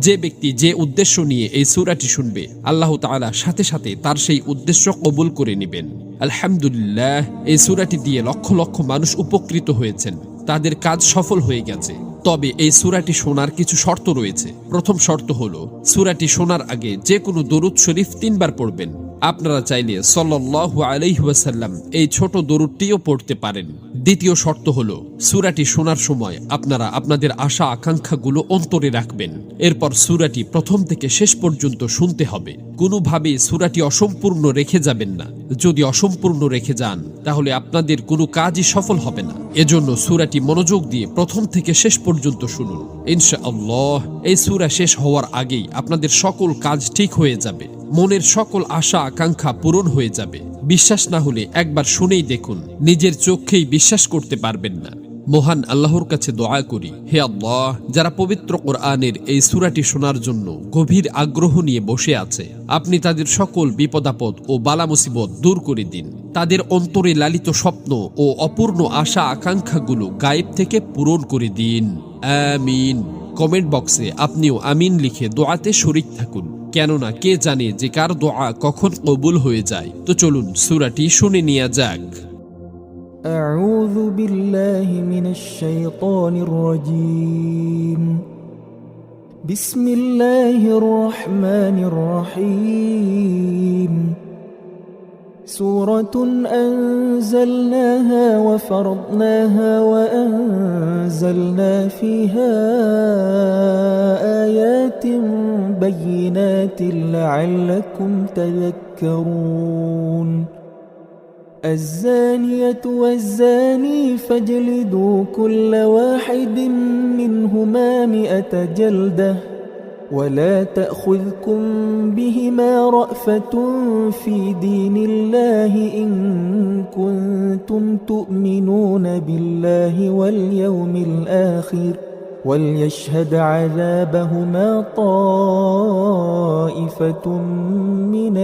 যে ব্যক্তি যে উদ্দেশ্য নিয়ে এই সূরাটি শুনবে, আল্লাহ তাআলা সাথে সাথে তার সেই উদ্দেশ্য কবুল করে নেবেন। আলহামদুলিল্লাহ, এই সূরাটি দিয়ে লক্ষ লক্ষ মানুষ উপকৃত হয়েছেন, তাদের কাজ সফল হয়ে গেছে। তবে এই সূরাটি শোনার কিছু শর্ত রয়েছে। প্রথম শর্ত হলো, সূরাটি শোনার আগে যে কোনো দরুদ শরীফ 3 বার পড়বেন। আপনারা চাইলে সাল্লাল্লাহু আলাইহি ওয়াসাল্লাম এই ছোট দরুদটিও পড়তে পারেন। দ্বিতীয় শর্ত হলো, সূরাটি শোনার সময় আপনারা আপনাদের আশা আকাঙ্ক্ষাগুলো অন্তরে রাখবেন। এরপর সূরাটি প্রথম থেকে শেষ পর্যন্ত শুনতে হবে। কোনোভাবে সূরাটি অসম্পূর্ণ রেখে যাবেন না। যদি অসম্পূর্ণ রেখে যান, তাহলে আপনাদের কোনো কাজই সফল হবে না। এজন্য সূরাটি মনোযোগ দিয়ে প্রথম থেকে শেষ পর্যন্ত শুনুন। ইনশাআল্লাহ এই সূরা শেষ হওয়ার আগেই আপনাদের সকল কাজ ঠিক হয়ে যাবে, মনের সকল আশা আকাঙ্ক্ষা পূরণ হয়ে যাবে। বিশ্বাস না হলে একবার শুনেই দেখুন, নিজের চোখেই বিশ্বাস করতে পারবেন না। মহান আল্লাহর কাছে দোয়া করি, হে আল্লাহ, যারা পবিত্র কোরআনের এই সূরাটি শোনার জন্য গভীর আগ্রহ নিয়ে বসে আছে, আপনি তাদের সকল বিপদাপদ ও বালা মুসিবত দূর করে দিন। তাদের অন্তরে লালিত স্বপ্ন ও অপূর্ণ আশা আকাঙ্ক্ষাগুলো গায়েব থেকে পূরণ করে দিন। আমিন। কমেন্ট বক্সে আপনিও আমিন লিখে দোয়াতে শরীক থাকুন, কেননা কে জানে যে কার দোয়া কখন কবুল হয়ে যায়। তো চলুন সূরাটি শুনে নেওয়া যাক। أعوذ بالله من الشيطان الرجيم. بسم الله الرحمن الرحيم. سورة أنزلناها وفرضناها وأنزلنا فيها آيات بينات لعلكم تذكرون. الزانية والزاني فاجلدوا كل واحد منهما 100 جلدة ولا تأخذكم بهما رأفة في دين الله إن كنتم تؤمنون بالله واليوم الآخر وليشهد عذابهما طائفة من